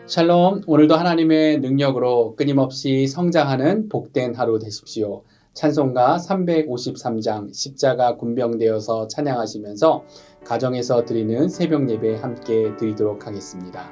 샬롬, 오늘도 하나님의 능력으로 끊임없이 성장하는 복된 하루 되십시오. 찬송가 353장 십자가 군병되어서 찬양하시면서 가정에서 드리는 새벽 예배 함께 드리도록 하겠습니다.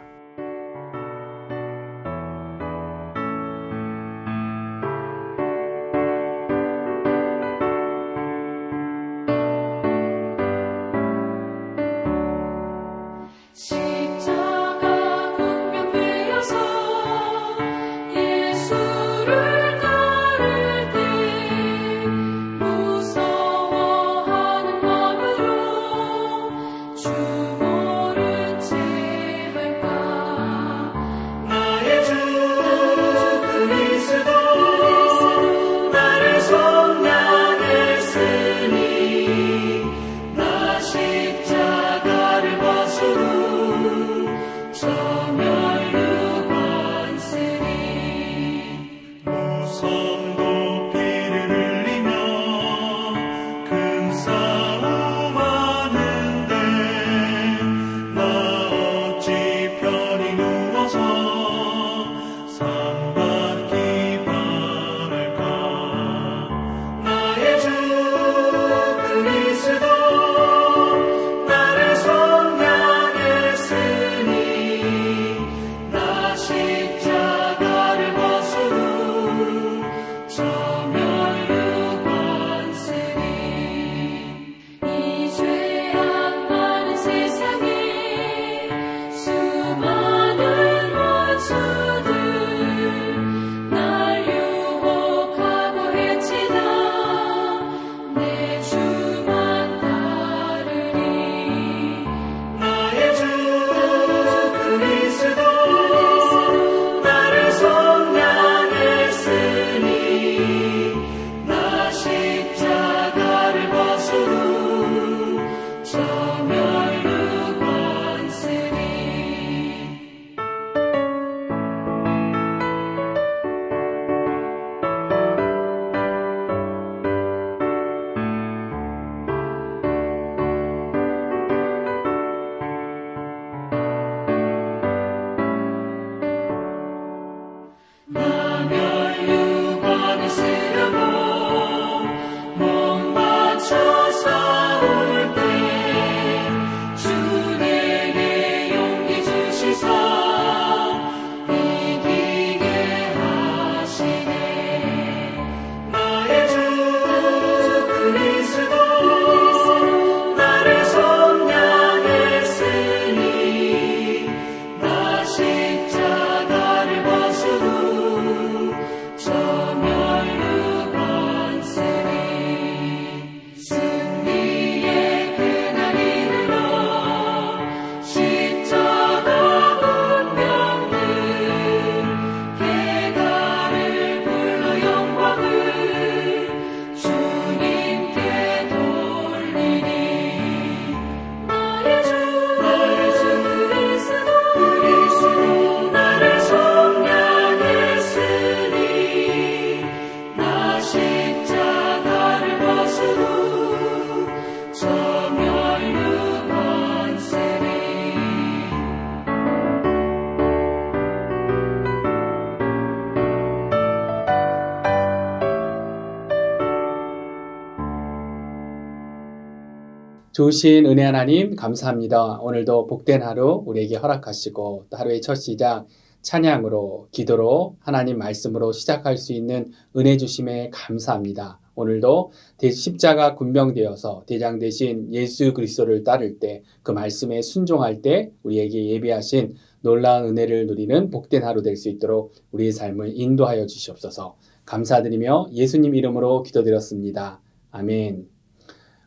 주신 은혜 하나님 감사합니다. 오늘도 복된 하루 우리에게 허락하시고 또 하루의 첫 시작 찬양으로 기도로 하나님 말씀으로 시작할 수 있는 은혜 주심에 감사합니다. 오늘도 십자가 군병되어서 대장 되신 예수 그리스도를 따를 때 그 말씀에 순종할 때 우리에게 예비하신 놀라운 은혜를 누리는 복된 하루 될 수 있도록 우리의 삶을 인도하여 주시옵소서. 감사드리며 예수님 이름으로 기도드렸습니다. 아멘.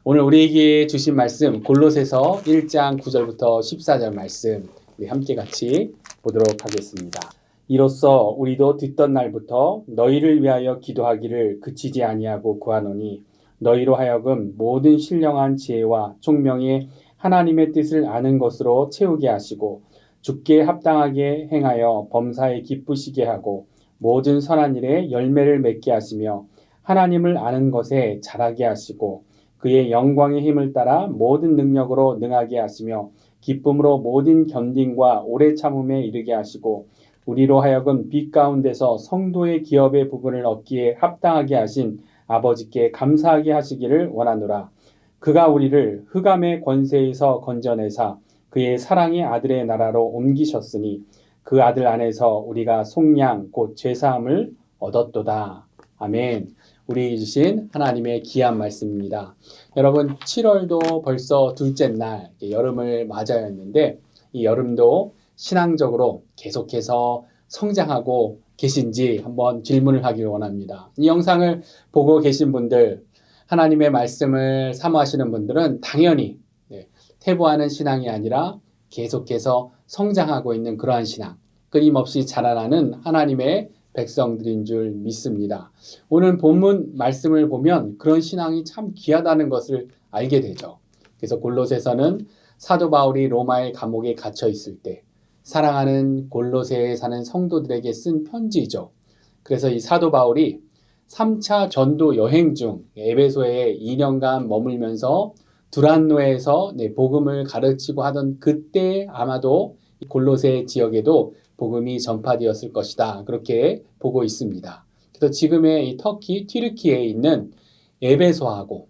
오늘 우리에게 주신 말씀 골로새서 1장 9절부터 14절 말씀 우리 함께 같이 보도록 하겠습니다. 이로써 우리도 듣던 날부터 너희를 위하여 기도하기를 그치지 아니하고 구하노니 너희로 하여금 모든 신령한 지혜와 총명의 하나님의 뜻을 아는 것으로 채우게 하시고 주께 합당하게 행하여 범사에 기쁘시게 하고 모든 선한 일에 열매를 맺게 하시며 하나님을 아는 것에 자라게 하시고 그의 영광의 힘을 따라 모든 능력으로 능하게 하시며 기쁨으로 모든 견딘과 오래 참음에 이르게 하시고 우리로 하여금 빛 가운데서 성도의 기업의 부분을 얻기에 합당하게 하신 아버지께 감사하게 하시기를 원하노라. 그가 우리를 흑암의 권세에서 건져내사 그의 사랑의 아들의 나라로 옮기셨으니 그 아들 안에서 우리가 속량 곧 죄사함을 얻었도다. 아멘. 우리 주신 하나님의 귀한 말씀입니다. 여러분 7월도 벌써 둘째 날 여름을 맞아야 했는데 이 여름도 신앙적으로 계속해서 성장하고 계신지 한번 질문을 하길 원합니다. 이 영상을 보고 계신 분들, 하나님의 말씀을 사모하시는 분들은 당연히 퇴보하는 신앙이 아니라 계속해서 성장하고 있는 그러한 신앙, 끊임없이 자라나는 하나님의 백성들인 줄 믿습니다. 오늘 본문 말씀을 보면 그런 신앙이 참 귀하다는 것을 알게 되죠. 그래서 골로새서는 사도 바울이 로마의 감옥에 갇혀 있을 때 사랑하는 골로새에 사는 성도들에게 쓴 편지죠. 그래서 이 사도 바울이 3차 전도 여행 중 에베소에 2년간 머물면서 두란노에서 복음을 가르치고 하던 그때 아마도 골로새 지역에도 복음이 전파되었을 것이다. 그렇게 보고 있습니다. 그래서 지금의 이 터키 튀르키예에 있는 에베소하고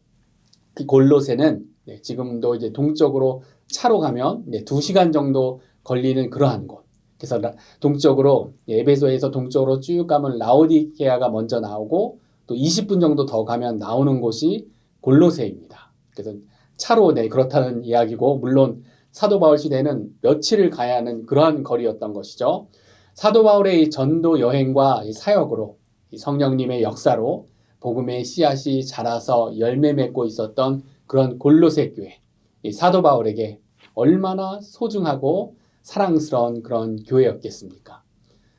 골로새는 지금도 이제 동쪽으로 차로 가면 2시간 정도 걸리는 그러한 곳. 그래서 동쪽으로 에베소에서 동쪽으로 쭉 가면 라오디게아가 먼저 나오고 또 20분 정도 더 가면 나오는 곳이 골로새입니다. 그래서 차로 그렇다는 이야기고 물론 사도 바울 시대는 며칠을 가야 하는 그러한 거리였던 것이죠. 사도 바울의 이 전도 여행과 이 사역으로 이 성령님의 역사로 복음의 씨앗이 자라서 열매 맺고 있었던 그런 골로새 교회, 이 사도 바울에게 얼마나 소중하고 사랑스러운 그런 교회였겠습니까?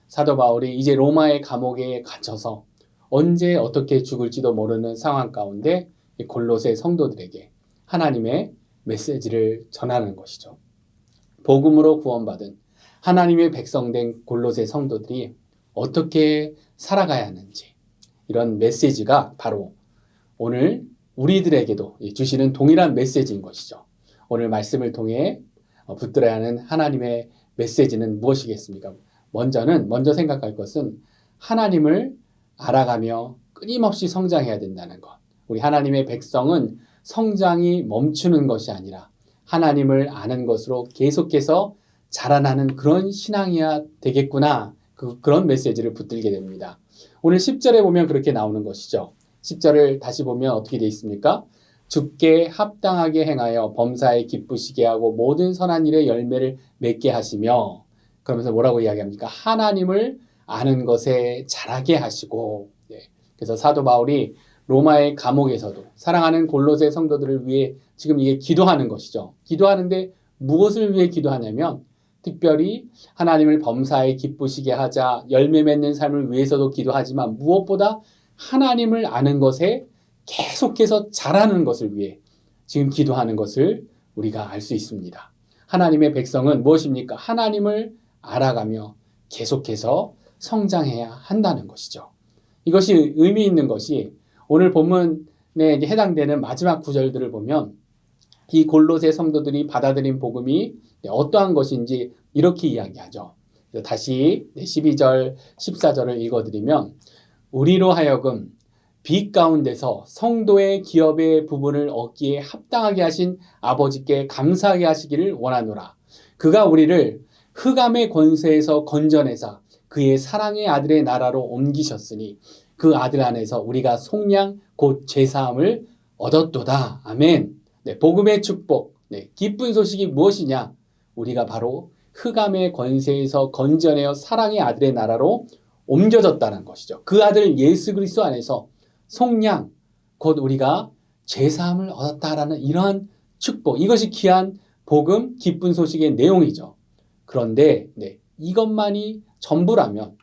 사도 바울이 이제 로마의 감옥에 갇혀서 언제 어떻게 죽을지도 모르는 상황 가운데 이 골로새 성도들에게 하나님의 메시지를 전하는 것이죠. 복음으로 구원받은 하나님의 백성된 골로새 성도들이 어떻게 살아가야 하는지 이런 메시지가 바로 오늘 우리들에게도 주시는 동일한 메시지인 것이죠. 오늘 말씀을 통해 붙들어야 하는 하나님의 메시지는 무엇이겠습니까? 먼저 생각할 것은 하나님을 알아가며 끊임없이 성장해야 된다는 것. 우리 하나님의 백성은 성장이 멈추는 것이 아니라 하나님을 아는 것으로 계속해서 자라나는 그런 신앙이야 되겠구나. 그런 메시지를 붙들게 됩니다. 오늘 10절에 보면 그렇게 나오는 것이죠. 10절을 다시 보면 어떻게 되어 있습니까? 주께 합당하게 행하여 범사에 기쁘시게 하고 모든 선한 일에 열매를 맺게 하시며 그러면서 뭐라고 이야기합니까? 하나님을 아는 것에 자라게 하시고 그래서 사도 바울이 로마의 감옥에서도 사랑하는 골로새 성도들을 위해 지금 이게 기도하는 것이죠. 기도하는데 무엇을 위해 기도하냐면 특별히 하나님을 범사에 기쁘시게 하자 열매 맺는 삶을 위해서도 기도하지만 무엇보다 하나님을 아는 것에 계속해서 자라는 것을 위해 지금 기도하는 것을 우리가 알 수 있습니다. 하나님의 백성은 무엇입니까? 하나님을 알아가며 계속해서 성장해야 한다는 것이죠. 이것이 의미 있는 것이 오늘 본문에 해당되는 마지막 구절들을 보면 이 골로새 성도들이 받아들인 복음이 어떠한 것인지 이렇게 이야기하죠. 다시 12절, 14절을 읽어드리면 우리로 하여금 빛 가운데서 성도의 기업의 부분을 얻기에 합당하게 하신 아버지께 감사하게 하시기를 원하노라. 그가 우리를 흑암의 권세에서 건져내사 그의 사랑의 아들의 나라로 옮기셨으니 그 아들 안에서 우리가 속량 곧 죄사함을 얻었도다. 아멘. 복음의 축복, 기쁜 소식이 무엇이냐? 우리가 바로 흑암의 권세에서 건져내어 사랑의 아들의 나라로 옮겨졌다는 것이죠. 그 아들 예수 그리스도 안에서 속량, 곧 우리가 죄사함을 얻었다라는 이러한 축복, 이것이 귀한 복음, 기쁜 소식의 내용이죠. 그런데 이것만이 전부라면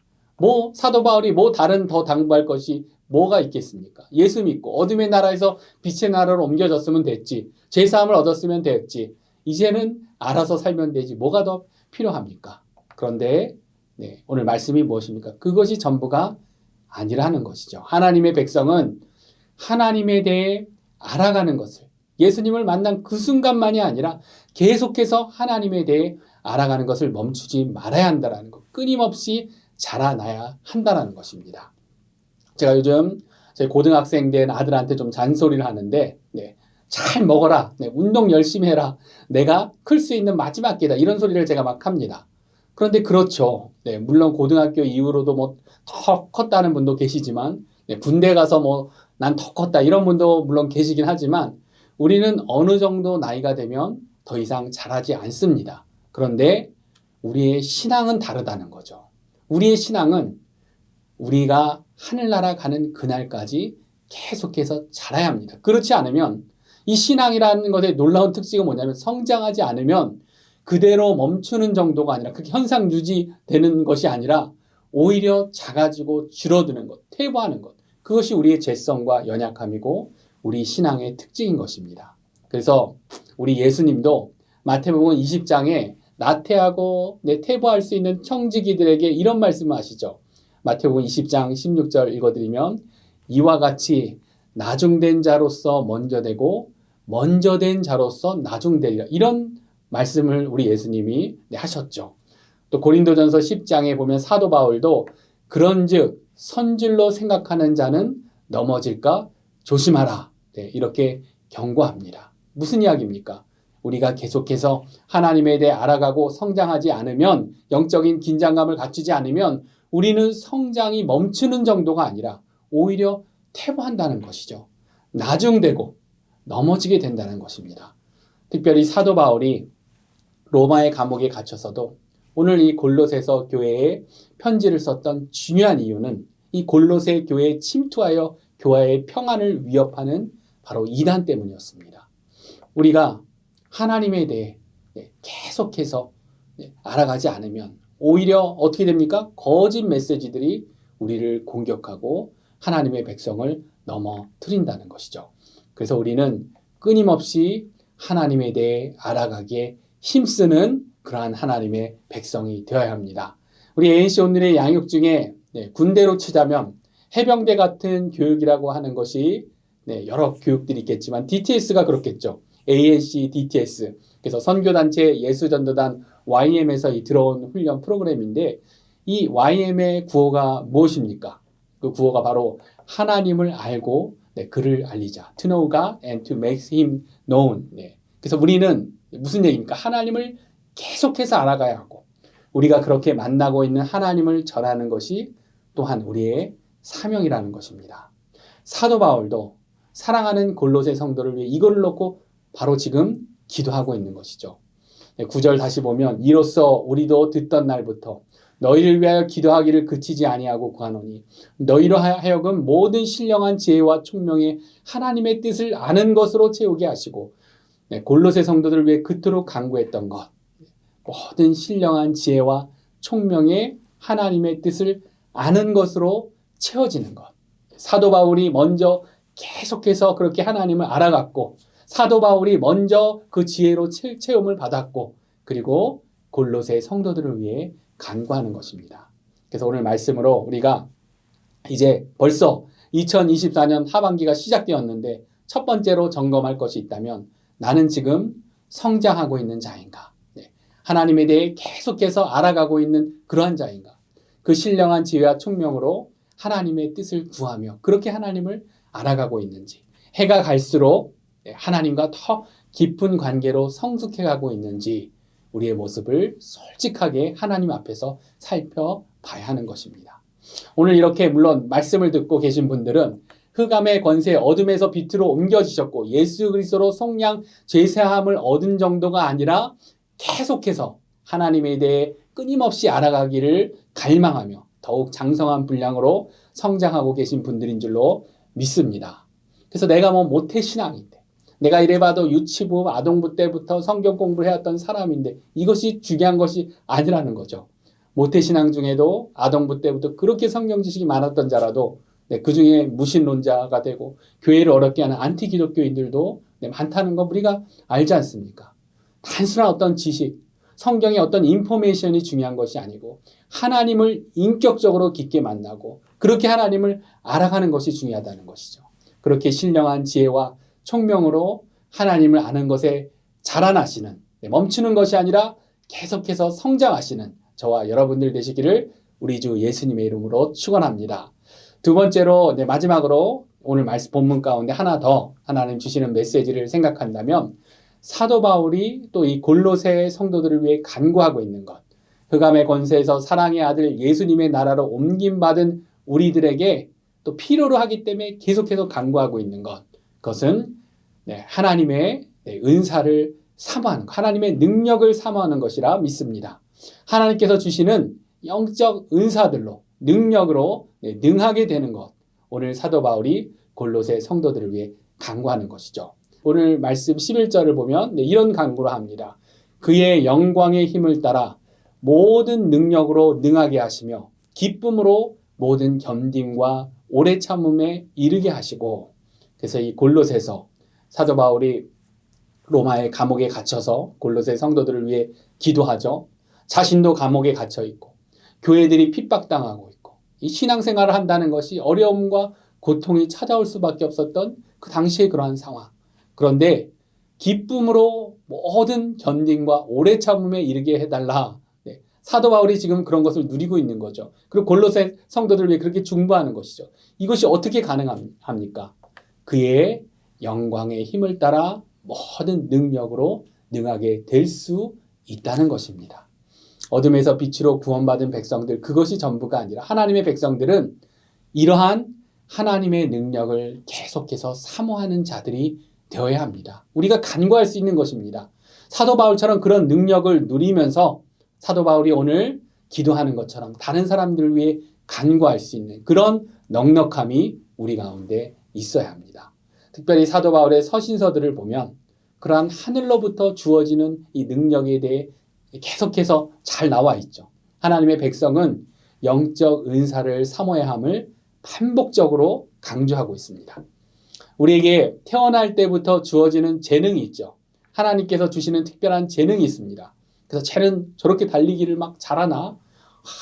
사도 바울이 다른 더 당부할 것이 뭐가 있겠습니까? 예수 믿고 어둠의 나라에서 빛의 나라로 옮겨졌으면 됐지. 죄사함을 얻었으면 됐지. 이제는 알아서 살면 되지. 뭐가 더 필요합니까? 그런데 오늘 말씀이 무엇입니까? 그것이 전부가 아니라는 것이죠. 하나님의 백성은 하나님에 대해 알아가는 것을 예수님을 만난 그 순간만이 아니라 계속해서 하나님에 대해 알아가는 것을 멈추지 말아야 한다는 것. 끊임없이 자라나야 한다는 것입니다. 제가 요즘 제 고등학생 된 아들한테 좀 잔소리를 하는데, 잘 먹어라. 운동 열심히 해라. 내가 클 수 있는 마지막 기회다. 이런 소리를 제가 막 합니다. 그런데 그렇죠. 물론 고등학교 이후로도 뭐 더 컸다는 분도 계시지만, 군대 가서 뭐 난 더 컸다. 이런 분도 물론 계시긴 하지만, 우리는 어느 정도 나이가 되면 더 이상 자라지 않습니다. 그런데 우리의 신앙은 다르다는 거죠. 우리의 신앙은 우리가 하늘나라 가는 그날까지 계속해서 자라야 합니다. 그렇지 않으면 이 신앙이라는 것의 놀라운 특징은 뭐냐면 성장하지 않으면 그대로 멈추는 정도가 아니라 그렇게 현상 유지되는 것이 아니라 오히려 작아지고 줄어드는 것, 퇴보하는 것. 그것이 우리의 죄성과 연약함이고 우리 신앙의 특징인 것입니다. 그래서 우리 예수님도 마태복음 20장에 나태하고 퇴보할 수 있는 청지기들에게 이런 말씀을 하시죠. 마태복음 20장 16절 읽어드리면 이와 같이 나중된 자로서 먼저 되고 먼저 된 자로서 나중되리라. 이런 말씀을 우리 예수님이 하셨죠. 또 고린도전서 10장에 보면 사도 바울도 그런즉 선줄로 생각하는 자는 넘어질까 조심하라. 이렇게 경고합니다. 무슨 이야기입니까? 우리가 계속해서 하나님에 대해 알아가고 성장하지 않으면, 영적인 긴장감을 갖추지 않으면 우리는 성장이 멈추는 정도가 아니라 오히려 퇴보한다는 것이죠. 나중되고 넘어지게 된다는 것입니다. 특별히 사도 바울이 로마의 감옥에 갇혀서도 오늘 이 골로새서 교회에 편지를 썼던 중요한 이유는 이 골로새 교회에 침투하여 교회의 평안을 위협하는 바로 이단 때문이었습니다. 우리가 하나님에 대해 계속해서 알아가지 않으면 오히려 어떻게 됩니까? 거짓 메시지들이 우리를 공격하고 하나님의 백성을 넘어뜨린다는 것이죠. 그래서 우리는 끊임없이 하나님에 대해 알아가기에 힘쓰는 그러한 하나님의 백성이 되어야 합니다. 우리 ANC 오늘의 양육 중에 군대로 치자면 해병대 같은 교육이라고 하는 것이 여러 교육들이 있겠지만 DTS가 그렇겠죠. ANC, DTS. 그래서 선교단체 예수전도단 YM에서 들어온 훈련 프로그램인데 이 YM의 구호가 무엇입니까? 그 구호가 바로 하나님을 알고 그를 알리자. To know God and to make Him known. 그래서 우리는 무슨 얘기입니까? 하나님을 계속해서 알아가야 하고 우리가 그렇게 만나고 있는 하나님을 전하는 것이 또한 우리의 사명이라는 것입니다. 사도 바울도 사랑하는 골로새 성도를 위해 이거를 놓고 바로 지금 기도하고 있는 것이죠. 9절 다시 보면 이로써 우리도 듣던 날부터 너희를 위하여 기도하기를 그치지 아니하고 구하노니 너희로 하여금 모든 신령한 지혜와 총명의 하나님의 뜻을 아는 것으로 채우게 하시고 골로새 성도들을 위해 그토록 간구했던 것 모든 신령한 지혜와 총명의 하나님의 뜻을 아는 것으로 채워지는 것. 사도 바울이 먼저 계속해서 그렇게 하나님을 알아갔고 사도 바울이 먼저 그 지혜로 채움을 받았고 그리고 골로새 성도들을 위해 간구하는 것입니다. 그래서 오늘 말씀으로 우리가 이제 벌써 2024년 하반기가 시작되었는데 첫 번째로 점검할 것이 있다면 나는 지금 성장하고 있는 자인가? 하나님에 대해 계속해서 알아가고 있는 그러한 자인가? 그 신령한 지혜와 총명으로 하나님의 뜻을 구하며 그렇게 하나님을 알아가고 있는지 해가 갈수록 하나님과 더 깊은 관계로 성숙해가고 있는지 우리의 모습을 솔직하게 하나님 앞에서 살펴봐야 하는 것입니다. 오늘 이렇게 물론 말씀을 듣고 계신 분들은 흑암의 권세 어둠에서 빛으로 옮겨지셨고 예수 그리스도로 속량 죄사함을 얻은 정도가 아니라 계속해서 하나님에 대해 끊임없이 알아가기를 갈망하며 더욱 장성한 분량으로 성장하고 계신 분들인 줄로 믿습니다. 그래서 내가 뭐 모태신앙인데 내가 이래봐도 유치부, 아동부 때부터 성경 공부를 해왔던 사람인데 이것이 중요한 것이 아니라는 거죠. 모태신앙 중에도 아동부 때부터 그렇게 성경 지식이 많았던 자라도 그 중에 무신론자가 되고 교회를 어렵게 하는 안티기독교인들도 많다는 거 우리가 알지 않습니까? 단순한 어떤 지식, 성경의 어떤 인포메이션이 중요한 것이 아니고 하나님을 인격적으로 깊게 만나고 그렇게 하나님을 알아가는 것이 중요하다는 것이죠. 그렇게 신령한 지혜와 총명으로 하나님을 아는 것에 자라나시는 멈추는 것이 아니라 계속해서 성장하시는 저와 여러분들 되시기를 우리 주 예수님의 이름으로 축원합니다. 두 번째로 마지막으로 오늘 말씀 본문 가운데 하나 더 하나님 주시는 메시지를 생각한다면 사도 바울이 또 이 골로새 성도들을 위해 간구하고 있는 것, 흑암의 권세에서 사랑의 아들 예수님의 나라로 옮김받은 우리들에게 또 필요로 하기 때문에 계속해서 간구하고 있는 것, 그것은 하나님의 은사를 사모하는 것, 하나님의 능력을 사모하는 것이라 믿습니다. 하나님께서 주시는 영적 은사들로 능력으로 능하게 되는 것, 오늘 사도 바울이 골로새 성도들을 위해 간구하는 것이죠. 오늘 말씀 11절을 보면 이런 간구를 합니다. 그의 영광의 힘을 따라 모든 능력으로 능하게 하시며 기쁨으로 모든 견딤과 오래 참음에 이르게 하시고. 그래서 이 골로새서 사도 바울이 로마의 감옥에 갇혀서 골로새 성도들을 위해 기도하죠. 자신도 감옥에 갇혀 있고 교회들이 핍박당하고 있고 이 신앙생활을 한다는 것이 어려움과 고통이 찾아올 수밖에 없었던 그 당시의 그러한 상황. 그런데 기쁨으로 모든 견딤과 오래 참음에 이르게 해달라. 사도 바울이 지금 그런 것을 누리고 있는 거죠. 그리고 골로새 성도들을 위해 그렇게 중보하는 것이죠. 이것이 어떻게 가능합니까? 그의 영광의 힘을 따라 모든 능력으로 능하게 될 수 있다는 것입니다. 어둠에서 빛으로 구원받은 백성들, 그것이 전부가 아니라 하나님의 백성들은 이러한 하나님의 능력을 계속해서 사모하는 자들이 되어야 합니다. 우리가 간구할 수 있는 것입니다. 사도 바울처럼 그런 능력을 누리면서 사도 바울이 오늘 기도하는 것처럼 다른 사람들을 위해 간구할 수 있는 그런 넉넉함이 우리 가운데 있어야 합니다. 특별히 사도 바울의 서신서들을 보면 그러한 하늘로부터 주어지는 이 능력에 대해 계속해서 잘 나와 있죠. 하나님의 백성은 영적 은사를 사모해야 함을 반복적으로 강조하고 있습니다. 우리에게 태어날 때부터 주어지는 재능이 있죠. 하나님께서 주시는 특별한 재능이 있습니다. 그래서 쟤는 저렇게 달리기를 막 잘하나?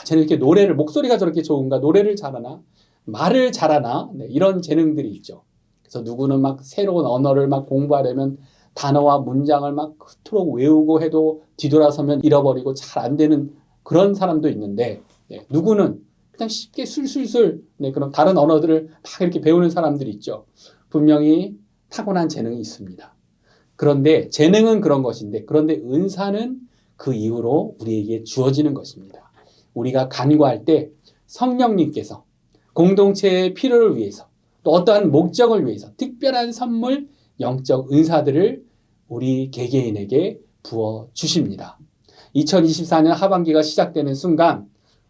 쟤는 이렇게 노래를, 목소리가 저렇게 좋은가? 노래를 잘하나? 말을 잘하나? 이런 재능들이 있죠. 그래서 누구는 막 새로운 언어를 막 공부하려면 단어와 문장을 막 그토록 외우고 해도 뒤돌아서면 잃어버리고 잘 안 되는 그런 사람도 있는데, 누구는 그냥 쉽게 술술술 그런 다른 언어들을 막 이렇게 배우는 사람들이 있죠. 분명히 타고난 재능이 있습니다. 그런데 재능은 그런 것인데, 그런데 은사는 그 이후로 우리에게 주어지는 것입니다. 우리가 간구할 때 성령님께서 공동체의 필요를 위해서 또 어떠한 목적을 위해서 특별한 선물, 영적 은사들을 우리 개개인에게 부어 주십니다. 2024년 하반기가 시작되는 순간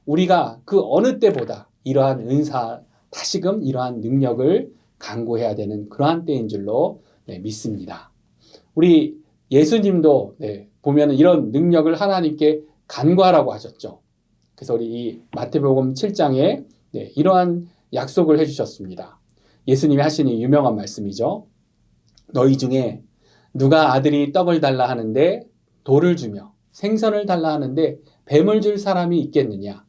우리가 그 어느 때보다 이러한 은사, 다시금 이러한 능력을 간구해야 되는 그러한 때인 줄로 믿습니다. 우리 예수님도 보면 이런 능력을 하나님께 간구하라고 하셨죠. 그래서 우리 이 마태복음 7장에 이러한 약속을 해주셨습니다. 예수님이 하시는 유명한 말씀이죠. 너희 중에 누가 아들이 떡을 달라 하는데 돌을 주며 생선을 달라 하는데 뱀을 줄 사람이 있겠느냐?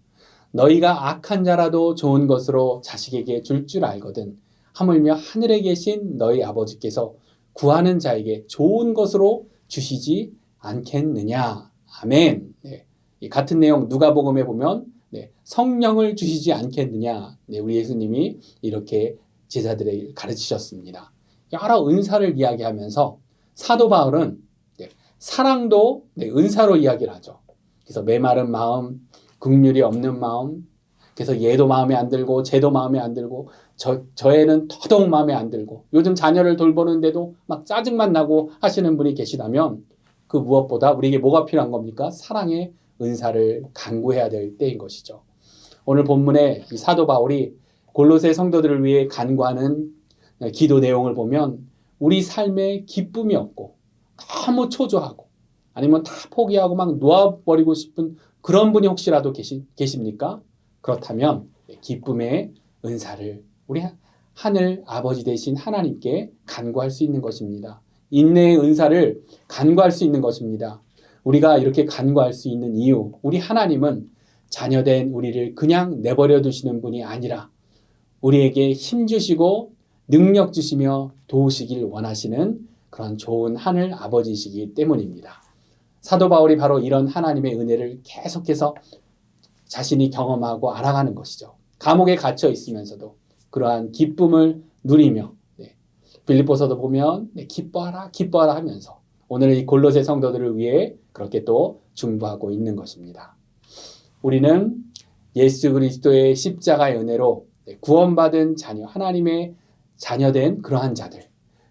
너희가 악한 자라도 좋은 것으로 자식에게 줄 줄 알거든. 하물며 하늘에 계신 너희 아버지께서 구하는 자에게 좋은 것으로 주시지 않겠느냐. 아멘. 이 같은 내용 누가복음에 보면 성령을 주시지 않겠느냐. 우리 예수님이 이렇게 제자들에게 가르치셨습니다. 여러 은사를 이야기하면서 사도 바울은 사랑도 은사로 이야기를 하죠. 그래서 메마른 마음, 긍휼이 없는 마음, 그래서 얘도 마음에 안 들고 쟤도 마음에 안 들고 저애는 더더욱 마음에 안 들고 요즘 자녀를 돌보는데도 막 짜증만 나고 하시는 분이 계시다면 그 무엇보다 우리에게 뭐가 필요한 겁니까? 사랑의 은사를 간구해야 될 때인 것이죠. 오늘 본문에 이 사도 바울이 골로새 성도들을 위해 간구하는 기도 내용을 보면 우리 삶에 기쁨이 없고 너무 초조하고 아니면 다 포기하고 막 놓아버리고 싶은 그런 분이 혹시라도 계십니까? 그렇다면 기쁨의 은사를 우리 하늘 아버지 되신 하나님께 간구할 수 있는 것입니다. 인내의 은사를 간구할 수 있는 것입니다. 우리가 이렇게 간구할 수 있는 이유, 우리 하나님은 자녀된 우리를 그냥 내버려 두시는 분이 아니라 우리에게 힘 주시고 능력 주시며 도우시길 원하시는 그런 좋은 하늘 아버지이시기 때문입니다. 사도 바울이 바로 이런 하나님의 은혜를 계속해서 자신이 경험하고 알아가는 것이죠. 감옥에 갇혀 있으면서도 그러한 기쁨을 누리며 빌립보서도 보면 기뻐하라 기뻐하라 하면서 오늘 이 골로새 성도들을 위해 그렇게 또 중보하고 있는 것입니다. 우리는 예수 그리스도의 십자가의 은혜로 구원받은 자녀, 하나님의 자녀된 그러한 자들,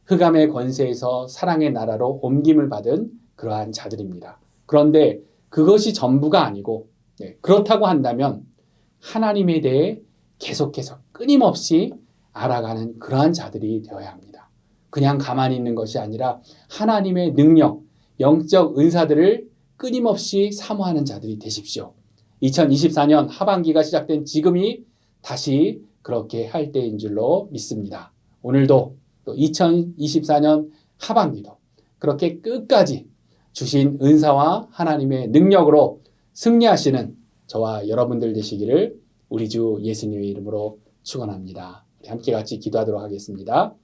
흑암의 권세에서 사랑의 나라로 옮김을 받은 그러한 자들입니다. 그런데 그것이 전부가 아니고 그렇다고 한다면 하나님에 대해 계속해서 끊임없이 알아가는 그러한 자들이 되어야 합니다. 그냥 가만히 있는 것이 아니라 하나님의 능력, 영적 은사들을 끊임없이 사모하는 자들이 되십시오. 2024년 하반기가 시작된 지금이 다시 그렇게 할 때인 줄로 믿습니다. 오늘도 또 2024년 하반기도 그렇게 끝까지 주신 은사와 하나님의 능력으로 승리하시는 저와 여러분들 되시기를 우리 주 예수님의 이름으로 축원합니다. 함께 같이 기도하도록 하겠습니다.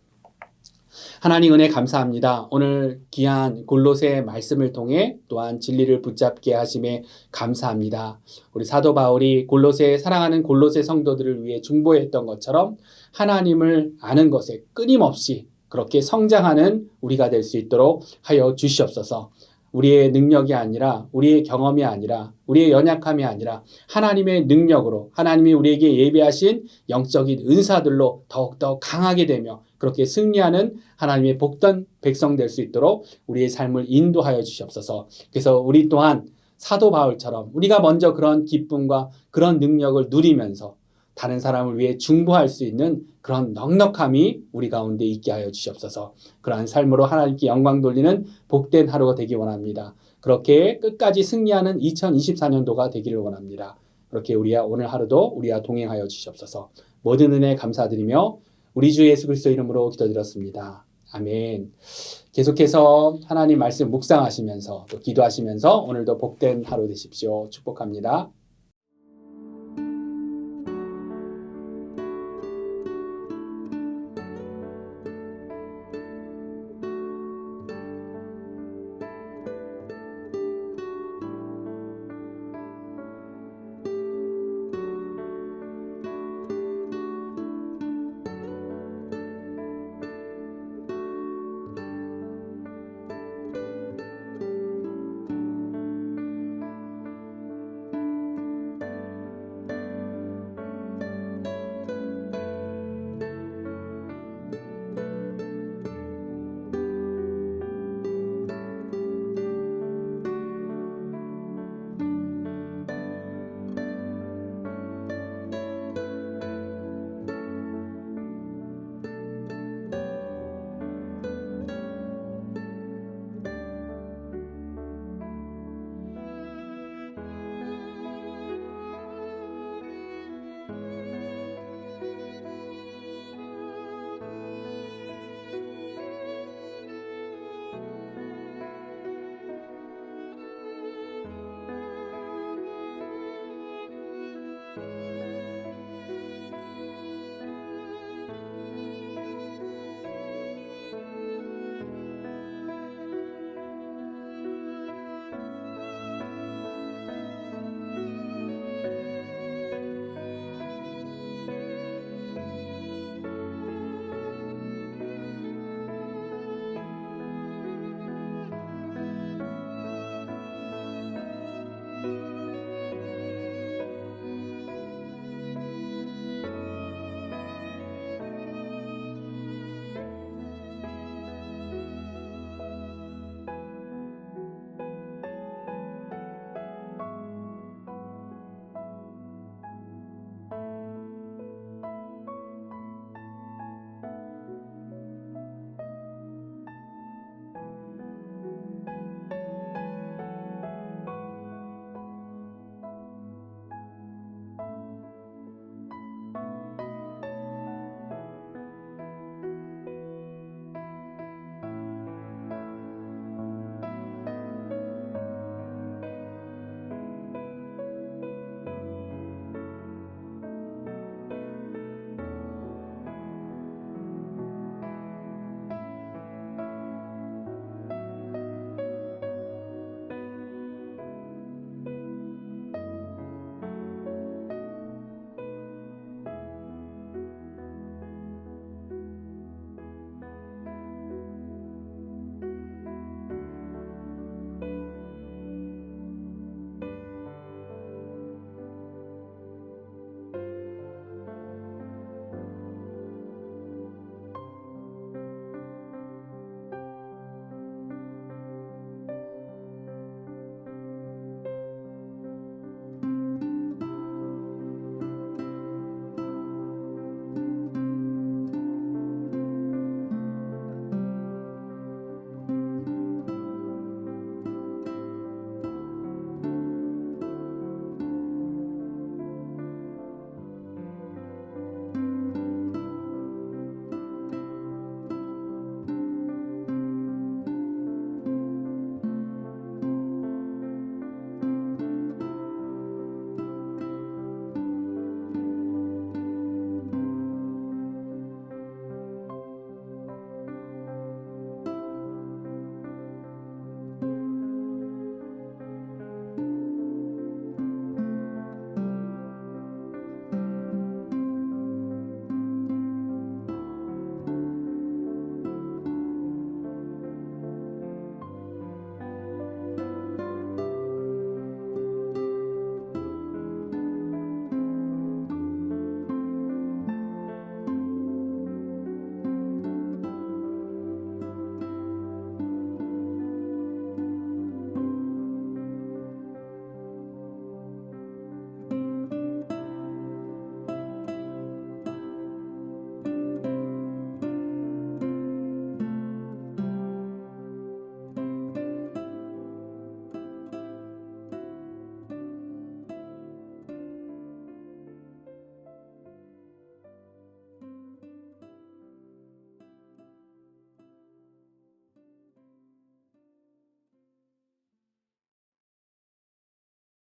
하나님 은혜 감사합니다. 오늘 귀한 골로새 말씀을 통해 또한 진리를 붙잡게 하심에 감사합니다. 우리 사도 바울이 골로새 사랑하는 골로새 성도들을 위해 중보했던 것처럼 하나님을 아는 것에 끊임없이 그렇게 성장하는 우리가 될 수 있도록 하여 주시옵소서. 우리의 능력이 아니라 우리의 경험이 아니라 우리의 연약함이 아니라 하나님의 능력으로 하나님이 우리에게 예비하신 영적인 은사들로 더욱더 강하게 되며 그렇게 승리하는 하나님의 복된 백성 될 수 있도록 우리의 삶을 인도하여 주시옵소서. 그래서 우리 또한 사도 바울처럼 우리가 먼저 그런 기쁨과 그런 능력을 누리면서 다른 사람을 위해 중보할 수 있는 그런 넉넉함이 우리 가운데 있게 하여 주시옵소서. 그러한 삶으로 하나님께 영광 돌리는 복된 하루가 되기 원합니다. 그렇게 끝까지 승리하는 2024년도가 되기를 원합니다. 그렇게 우리와 오늘 하루도 우리와 동행하여 주시옵소서. 모든 은혜 감사드리며 우리 주 예수 그리스도 이름으로 기도드렸습니다. 아멘. 계속해서 하나님 말씀 묵상하시면서 또 기도하시면서 오늘도 복된 하루 되십시오. 축복합니다.